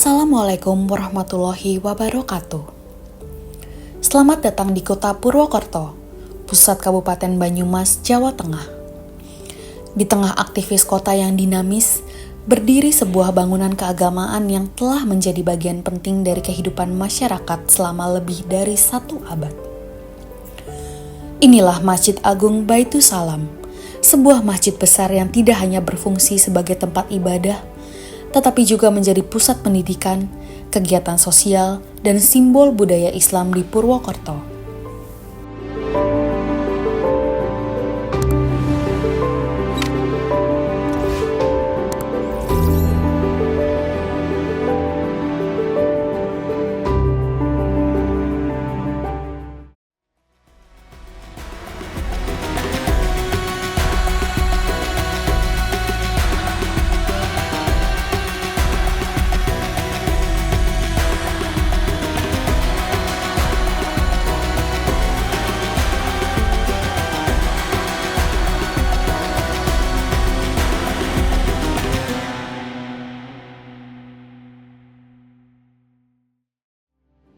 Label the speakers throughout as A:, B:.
A: Assalamualaikum warahmatullahi wabarakatuh. Selamat datang di kota Purwokerto, pusat Kabupaten Banyumas, Jawa Tengah. Di tengah aktivis kota yang dinamis, berdiri sebuah bangunan keagamaan yang telah menjadi bagian penting dari kehidupan masyarakat selama lebih dari 1 abad. Inilah Masjid Agung Baitus Salam, sebuah masjid besar yang tidak hanya berfungsi sebagai tempat ibadah, tetapi juga menjadi pusat pendidikan, kegiatan sosial, dan simbol budaya Islam di Purwokerto.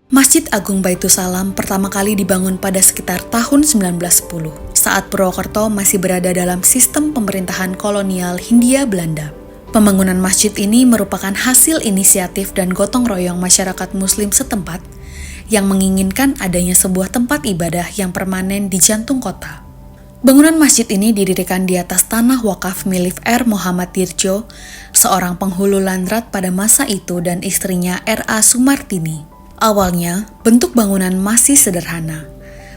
A: Masjid Agung Baitus Salam pertama kali dibangun pada sekitar tahun 1910, saat Purwokerto masih berada dalam sistem pemerintahan kolonial Hindia Belanda. Pembangunan masjid ini merupakan hasil inisiatif dan gotong royong masyarakat Muslim setempat yang menginginkan adanya sebuah tempat ibadah yang permanen di jantung kota. Bangunan masjid ini didirikan di atas tanah wakaf milik R. Muhammad Dirjo, seorang penghulu landrat pada masa itu, dan istrinya R.A. Sumartini. Awalnya, bentuk bangunan masih sederhana,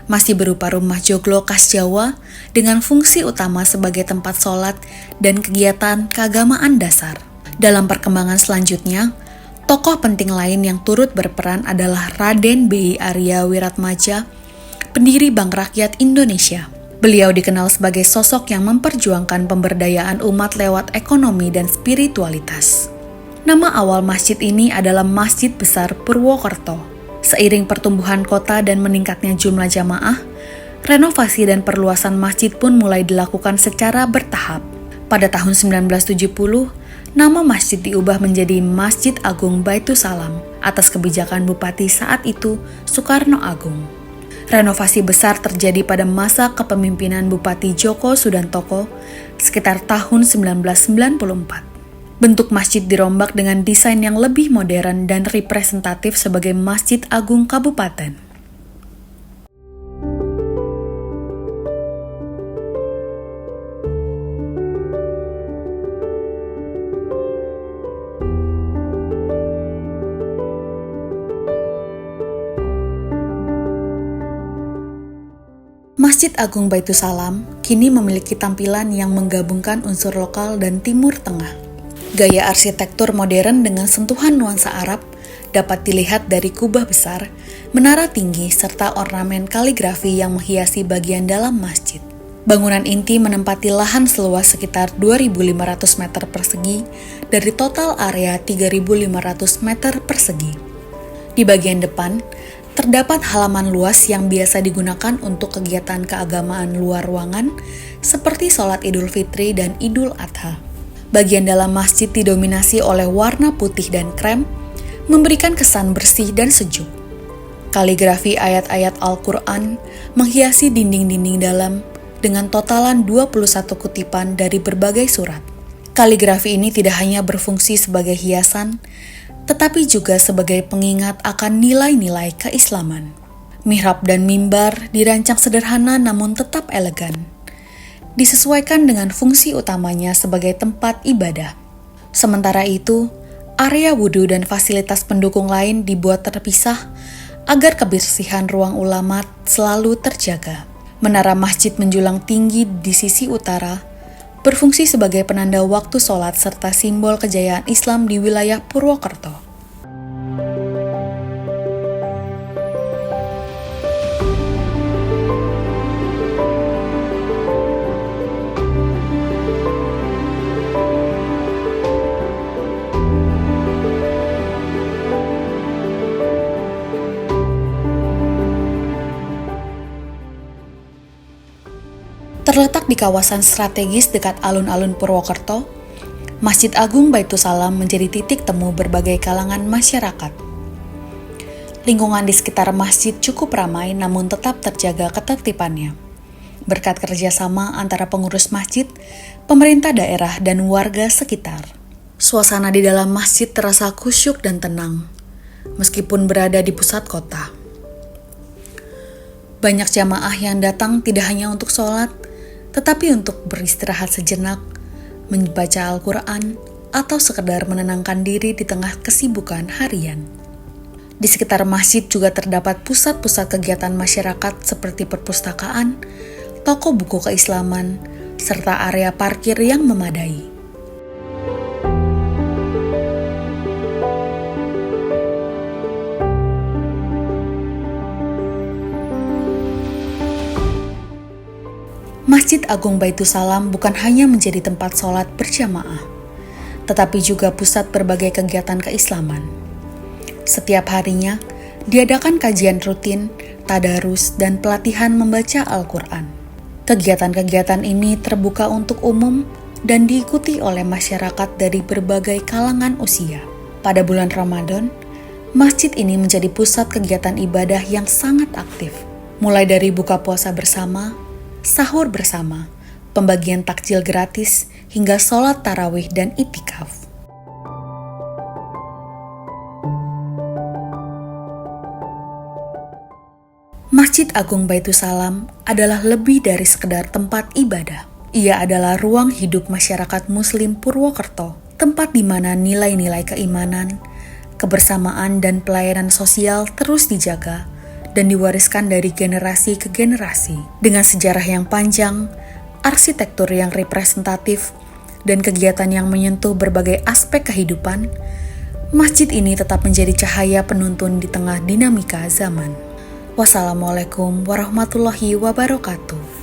A: masih berupa rumah joglo khas Jawa dengan fungsi utama sebagai tempat sholat dan kegiatan keagamaan dasar. Dalam perkembangan selanjutnya, tokoh penting lain yang turut berperan adalah Raden B.I. Arya Wiratmadja, pendiri Bank Rakyat Indonesia. Beliau dikenal sebagai sosok yang memperjuangkan pemberdayaan umat lewat ekonomi dan spiritualitas. Nama awal masjid ini adalah Masjid Besar Purwokerto. Seiring pertumbuhan kota dan meningkatnya jumlah jamaah, renovasi dan perluasan masjid pun mulai dilakukan secara bertahap. Pada tahun 1970, nama masjid diubah menjadi Masjid Agung Baitus Salam atas kebijakan Bupati saat itu, Soekarno Agung. Renovasi besar terjadi pada masa kepemimpinan Bupati Djoko Sudantoko sekitar tahun 1994. Bentuk masjid dirombak dengan desain yang lebih modern dan representatif sebagai Masjid Agung Kabupaten. Masjid Agung Baitus Salam kini memiliki tampilan yang menggabungkan unsur lokal dan Timur Tengah. Gaya arsitektur modern dengan sentuhan nuansa Arab dapat dilihat dari kubah besar, menara tinggi, serta ornamen kaligrafi yang menghiasi bagian dalam masjid. Bangunan inti menempati lahan seluas sekitar 2.500 meter persegi dari total area 3.500 meter persegi. Di bagian depan, terdapat halaman luas yang biasa digunakan untuk kegiatan keagamaan luar ruangan seperti sholat Idul Fitri dan Idul Adha. Bagian dalam masjid didominasi oleh warna putih dan krem, memberikan kesan bersih dan sejuk. Kaligrafi ayat-ayat Al-Quran menghiasi dinding-dinding dalam dengan totalan 21 kutipan dari berbagai surat. Kaligrafi ini tidak hanya berfungsi sebagai hiasan, tetapi juga sebagai pengingat akan nilai-nilai keislaman. Mihrab dan mimbar dirancang sederhana namun tetap elegan, disesuaikan dengan fungsi utamanya sebagai tempat ibadah. Sementara itu, area wudhu dan fasilitas pendukung lain dibuat terpisah agar kebersihan ruang ulama selalu terjaga. Menara masjid menjulang tinggi di sisi utara, berfungsi sebagai penanda waktu sholat serta simbol kejayaan Islam di wilayah Purwokerto. Terletak di kawasan strategis dekat alun-alun Purwokerto, Masjid Agung Baitusalam menjadi titik temu berbagai kalangan masyarakat. Lingkungan di sekitar masjid cukup ramai namun tetap terjaga ketertibannya. Berkat kerjasama antara pengurus masjid, pemerintah daerah, dan warga sekitar. Suasana di dalam masjid terasa khusyuk dan tenang, meskipun berada di pusat kota. Banyak jamaah yang datang tidak hanya untuk sholat, tetapi untuk beristirahat sejenak, membaca Al-Quran, atau sekedar menenangkan diri di tengah kesibukan harian. Di sekitar masjid juga terdapat pusat-pusat kegiatan masyarakat seperti perpustakaan, toko buku keislaman, serta area parkir yang memadai. Masjid Agung Baitusalam bukan hanya menjadi tempat sholat berjamaah, tetapi juga pusat berbagai kegiatan keislaman. Setiap harinya, diadakan kajian rutin, tadarus, dan pelatihan membaca Al-Quran. Kegiatan-kegiatan ini terbuka untuk umum dan diikuti oleh masyarakat dari berbagai kalangan usia. Pada bulan Ramadan, masjid ini menjadi pusat kegiatan ibadah yang sangat aktif, mulai dari buka puasa bersama, sahur bersama, pembagian takjil gratis, hingga sholat tarawih dan itikaf. Masjid Agung Baitusalam adalah lebih dari sekedar tempat ibadah. Ia adalah ruang hidup masyarakat Muslim Purwokerto, tempat di mana nilai-nilai keimanan, kebersamaan, dan pelayanan sosial terus dijaga dan diwariskan dari generasi ke generasi. Dengan sejarah yang panjang, arsitektur yang representatif, dan kegiatan yang menyentuh berbagai aspek kehidupan, masjid ini tetap menjadi cahaya penuntun di tengah dinamika zaman. Wassalamualaikum warahmatullahi wabarakatuh.